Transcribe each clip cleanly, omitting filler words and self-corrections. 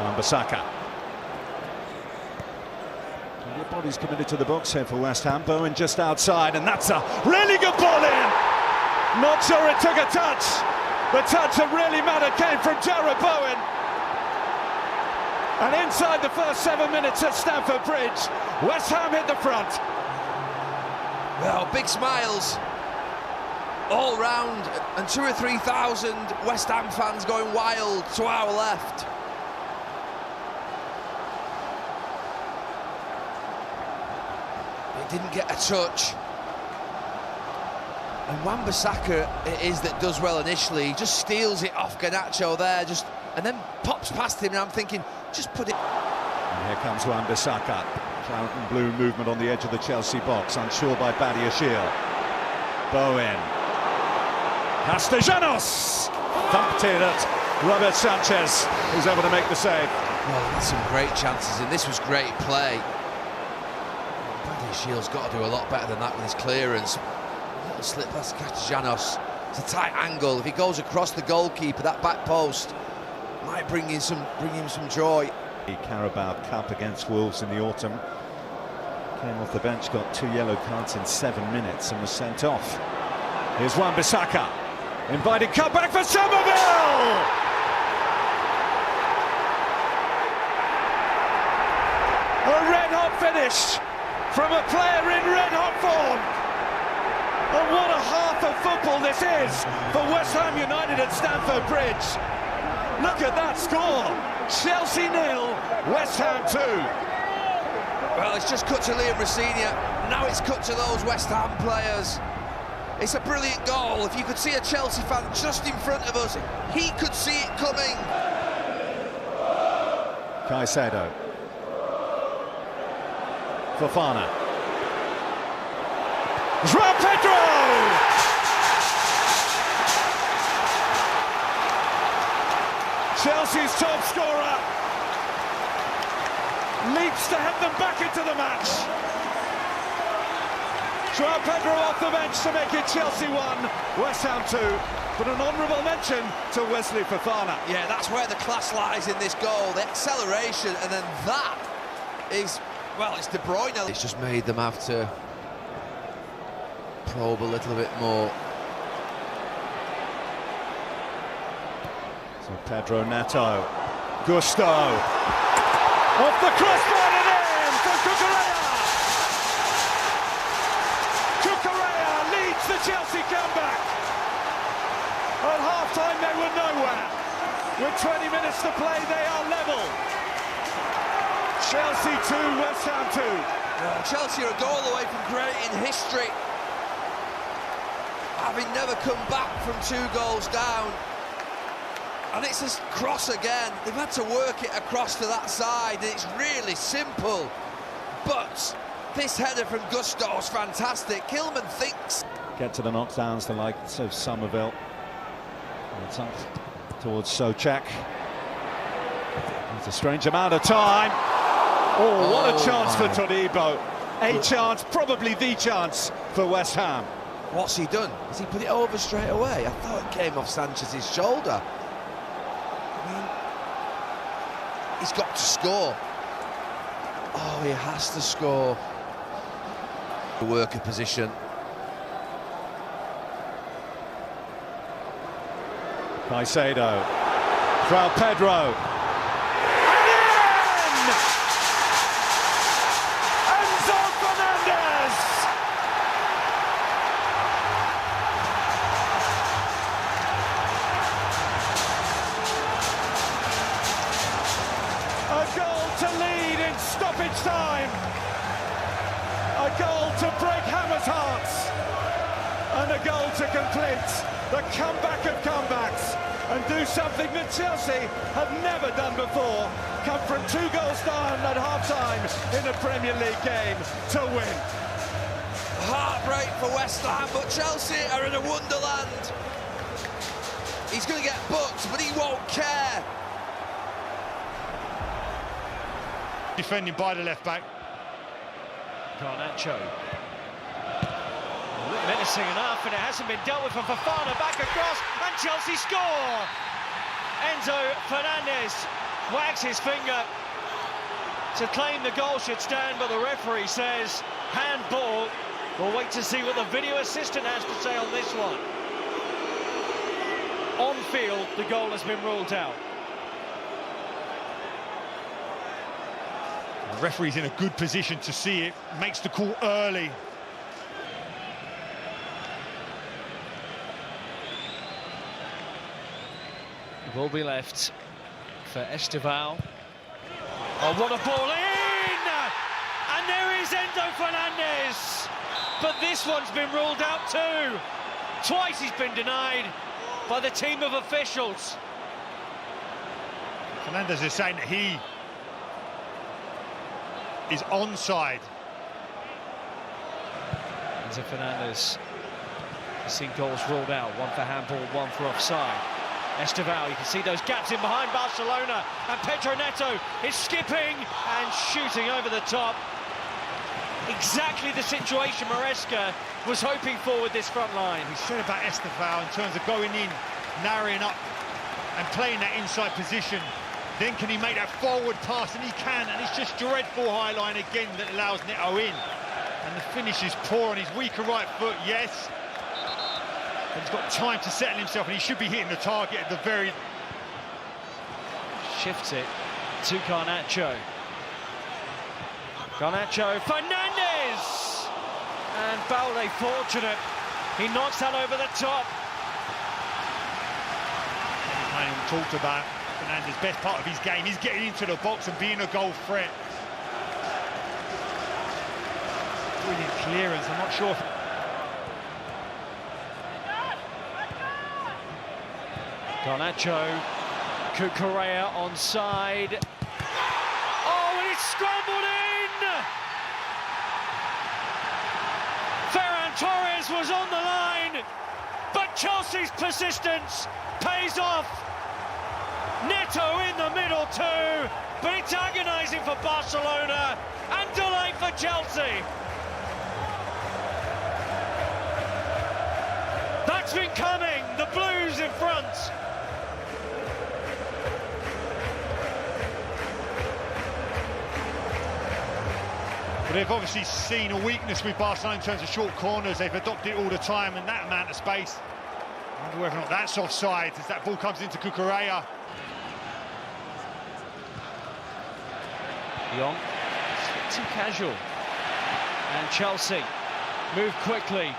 Wan-Bissaka. The body's committed to the box here for West Ham. Bowen just outside, and that's a really good ball in. Not sure it took a touch. The touch that really mattered came from Jarrod Bowen. And inside the first 7 minutes at Stamford Bridge, West Ham hit the front. Well, big smiles all round, and 2,000 or 3,000 West Ham fans going wild to our left. It didn't get a touch. And Wan-Bissaka it is that does well initially. He just steals it off Garnacho there, and then pops past him, and I'm thinking, just put it. And here comes Wan-Bissaka. Claret and blue movement on the edge of the Chelsea box, unsure by Badiashile. Bowen. Castellanos! Thumped in at Robert Sanchez, who's able to make the save. Well, that's some great chances, and this was great play. Badiashile's got to do a lot better than that with his clearance. A little slip past Castellanos. It's a tight angle. If he goes across the goalkeeper, that back post might bring him some joy. The Carabao Cup against Wolves in the autumn. Came off the bench, got 2 yellow cards in 7 minutes and was sent off. Here's Wan-Bissaka. Invited cutback for Somerville! A red-hot finish from a player in red-hot form. And what a half of football this is for West Ham United at Stamford Bridge. Look at that score. Chelsea 0, West Ham 2. Well, it's just cut to Liam Rosenior. Now it's cut to those West Ham players. It's a brilliant goal. If you could see a Chelsea fan just in front of us, he could see it coming. Caicedo. Fofana. João Pedro! Chelsea's top scorer leaps to head them back into the match. João Pedro off the bench to make it Chelsea 1, West Ham 2. But an honourable mention to Wesley Fofana. Yeah, that's where the class lies in this goal, the acceleration, and then that is, well, it's De Bruyne. It's just made them have to probe a little bit more. So Pedro Neto, Gusto, off the crossbar and in for Cucurella. Cucurella leads the Chelsea comeback. At half-time they were nowhere. With 20 minutes to play, they are level. Chelsea 2, West Ham 2. Well, Chelsea are a goal away from creating history, having never come back from 2 goals down. And it's a cross again. They've had to work it across to that side, and it's really simple. But this header from Gusto is fantastic. Kilman thinks. Get to the knockdowns, the likes of Somerville. And it's up towards Souček. It's a strange amount of time. Oh, what a chance for Todibo. A chance, probably the chance for West Ham. What's he done? Has he put it over straight away? I thought it came off Sanchez's shoulder. I mean, he's got to score. Oh, he has to score. The worker position. Caicedo. João Pedro. To lead in stoppage time, a goal to break Hammer's hearts, and a goal to complete the comeback of comebacks and do something that Chelsea have never done before. Come from 2 goals down at half-time in a Premier League game to win. Heartbreak for West Ham, but Chelsea are in a wonderland. He's going to get booked, but he won't care. Defending by the left back. Garnacho. Menacing enough, and it hasn't been dealt with from Fofana. Back across, and Chelsea score! Enzo Fernandez wags his finger to claim the goal should stand, but the referee says handball. We'll wait to see what the video assistant has to say on this one. On field, the goal has been ruled out. The referee's in a good position to see it, makes the call early. It will be left for Esteval. Oh, what a ball in! And there is Enzo Fernandez. But this one's been ruled out too. Twice he's been denied by the team of officials. Fernandez is saying that he is onside. Enzo Fernandez has seen goals ruled out. One for handball, one for offside. Esteval, you can see those gaps in behind Barcelona, and Pedro Neto is skipping and shooting over the top. Exactly the situation Maresca was hoping for with this front line. We said about Esteval in terms of going in, narrowing up and playing that inside position. Then can he make that forward pass? And he can, and it's just dreadful high line again that allows Neto in. And the finish is poor on his weaker right foot, yes. But he's got time to settle himself, and he should be hitting the target at the very... Shifts it to Garnacho. Garnacho, Fernandez! And Balde fortunate. He knocks that over the top. We talked about Fernandez, best part of his game. He's getting into the box and being a goal threat. Brilliant clearance, I'm not sure. Garnacho, Cucurella onside. Oh, and it's scrambled in! Ferran Torres was on the line, but Chelsea's persistence pays off. Neto in the middle too, but it's agonising for Barcelona and delight for Chelsea. That's been coming, the Blues in front. But they've obviously seen a weakness with Barcelona in terms of short corners. They've adopted it all the time, and that amount of space. I wonder whether or not that's offside as that ball comes into Cucurella. Young, too casual. And Chelsea move quickly.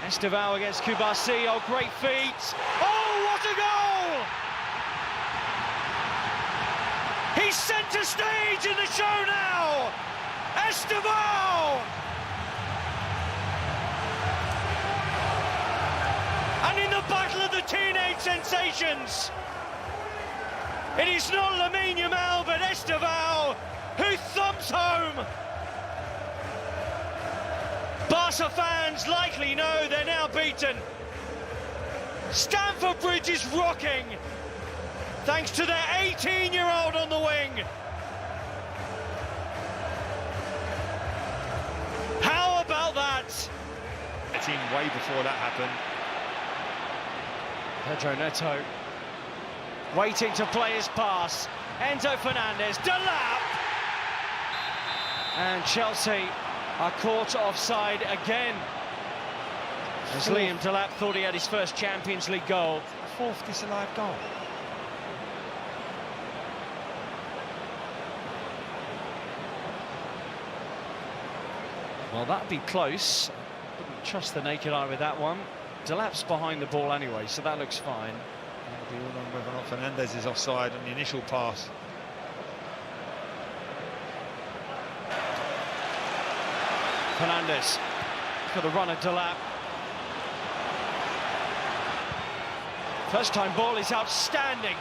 Esteval against Kubasi, oh, great feet. Oh, what a goal! He's centre stage in the show now! Esteval! And in the battle of the teenage sensations, it is not Lamine Yamal, but Esteval who thumps home. Barca fans likely know they're now beaten. Stamford Bridge is rocking, thanks to their 18-year-old on the wing. How about that? It's in way before that happened. Pedro Neto waiting to play his pass. Enzo Fernandez, Delap! And Chelsea are caught offside again. As Liam Delap thought he had his first Champions League goal. Fourth disallowed goal. Well, that'd be close. Wouldn't trust the naked eye with that one. Delap's behind the ball anyway, so that looks fine. It'll be all on whether or not Fernandez is offside on the initial pass. Fernandez for the run of Delap. First time ball is outstanding.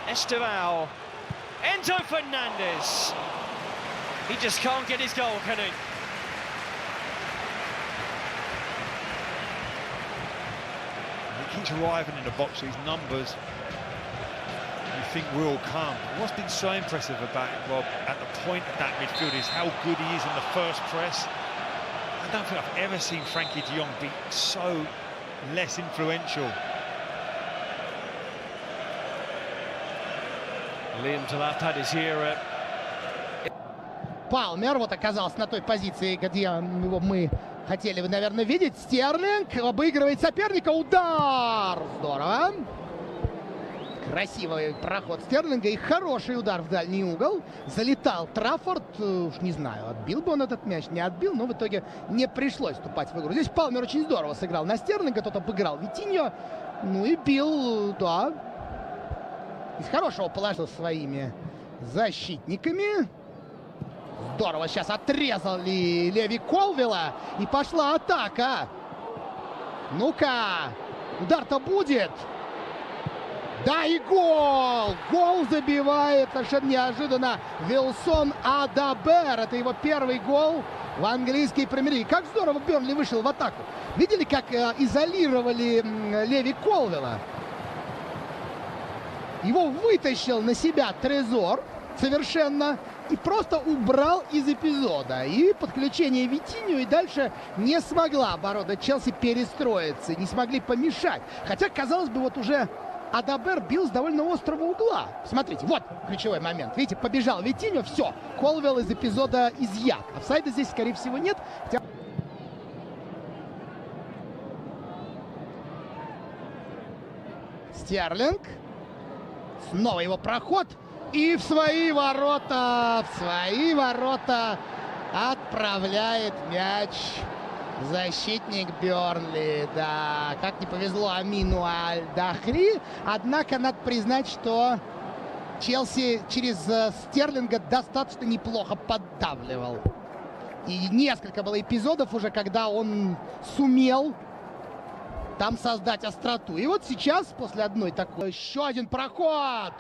Esteval. Enzo Fernandez. He just can't get his goal, can he? He keeps arriving in the box, these numbers you think will come. What's been so impressive about him, Rob, at the point of that midfield is how good he is in the first press. I don't think I've ever seen Frankie de Jong be so less influential. Liam Delap is here. Палмер вот оказался на той позиции, где его мы хотели, вы, наверное, видеть. Стерлинг обыгрывает соперника. Удар! Здорово. Красивый проход Стерлинга и хороший удар в дальний угол. Залетал Траффорд. Уж не знаю, отбил бы он этот мяч, не отбил, но в итоге не пришлось вступать в игру. Здесь Палмер очень здорово сыграл на Стерлинга. Тот обыграл Витиньо. Ну и бил, да. Из хорошего положил своими защитниками. Здорово сейчас отрезали Леви Колвилла. И пошла атака. Ну-ка. Удар-то будет. Да, и гол! Гол забивает совершенно неожиданно Вилсон Адабер. Это его первый гол в английской премьер-лиге. Как здорово Бернли вышел в атаку. Видели, как изолировали Леви Колвилла? Его вытащил на себя Трезор совершенно и просто убрал из эпизода. И подключение Витиньо, и дальше не смогла оборона Челси перестроиться, не смогли помешать. Хотя, казалось бы, вот уже Адабер бил с довольно острого угла. Смотрите, вот ключевой момент. Видите, побежал Витиньо, все, Колвилл из эпизода изъят. Офсайда здесь, скорее всего, нет. Хотя... Стерлинг. Снова его проход. И в свои ворота отправляет мяч защитник Бернли. Да, как не повезло Амину Аль-Дахри. Однако надо признать, что Челси через Стерлинга достаточно неплохо поддавливал. И несколько было эпизодов уже, когда он сумел там создать остроту. И вот сейчас, после одной такой, еще один проход.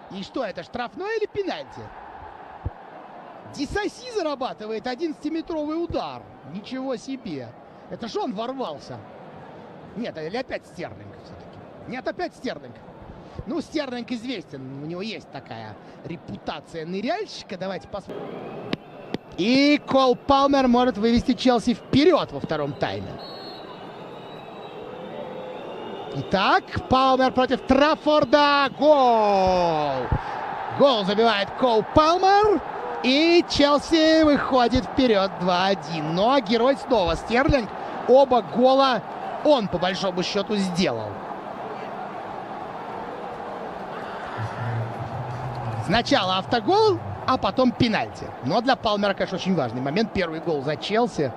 И что это, штрафной или пенальти? Дисаси зарабатывает 11-метровый удар. Ничего себе. Это же он ворвался. Нет, или опять Стерлинг все-таки? Нет, опять Стерлинг. Ну, Стерлинг известен. У него есть такая репутация ныряльщика. Давайте посмотрим. И Кол Палмер может вывести Челси вперед во втором тайме. Итак, Палмер против Траффорда. Гол! Гол забивает Кол Палмер. И Челси выходит вперед 2-1. Но герой снова Стерлинг. Оба гола он, по большому счету, сделал. Сначала автогол, а потом пенальти. Но для Палмера, конечно, очень важный момент. Первый гол за Челси.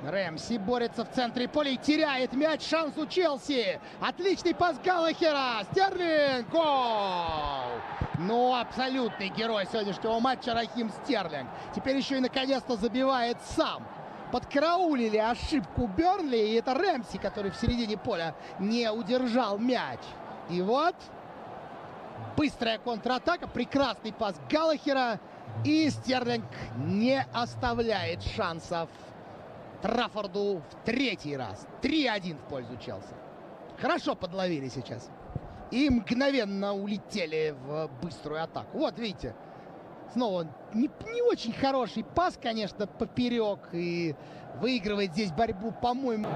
Рэмси борется в центре поля и теряет мяч. Шанс у Челси. Отличный пас Галлахера. Стерлинг. Гол! Ну, абсолютный герой сегодняшнего матча Рахим Стерлинг. Теперь еще и наконец-то забивает сам. Подкараулили ошибку Бернли. И это Рэмси, который в середине поля не удержал мяч. И вот быстрая контратака. Прекрасный пас Галлахера. И Стерлинг не оставляет шансов Траффорду в третий раз. 3-1 в пользу Челси. Хорошо подловили сейчас. И мгновенно улетели в быструю атаку. Вот, видите. Снова не очень хороший пас, конечно, поперек. И выигрывает здесь борьбу, по-моему.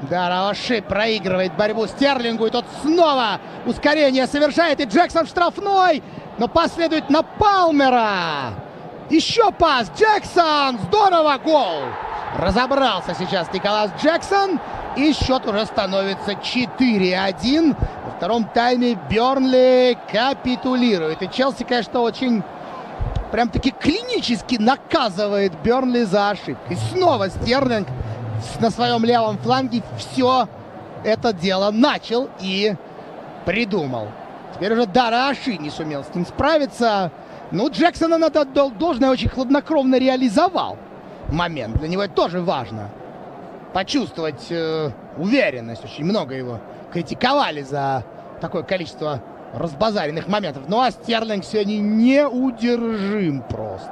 Да, Раваши проигрывает борьбу Стерлингу. И тот снова ускорение совершает. И Джексон штрафной. Но пас следует на Палмера. Еще пас. Джексон. Здорово. Гол. Разобрался сейчас Николас Джексон. И счет уже становится 4-1. Во втором тайме Бернли капитулирует. И Челси, конечно, очень прям-таки клинически наказывает Бернли за ошибку. И снова Стерлинг на своем левом фланге все это дело начал и придумал. Теперь уже Дараши не сумел с ним справиться. Ну, Джексона надо должное, очень хладнокровно реализовал момент. Для него это тоже важно. Почувствовать уверенность. Очень много его критиковали за такое количество разбазаренных моментов. Ну, а Стерлинг сегодня неудержим просто.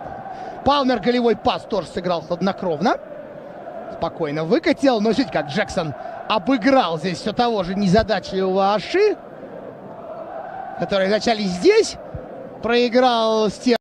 Палмер голевой пас тоже сыграл хладнокровно. Спокойно выкатил. Но видите, как Джексон обыграл здесь все того же незадачливого Аши, который вначале здесь проиграл Стерлинг.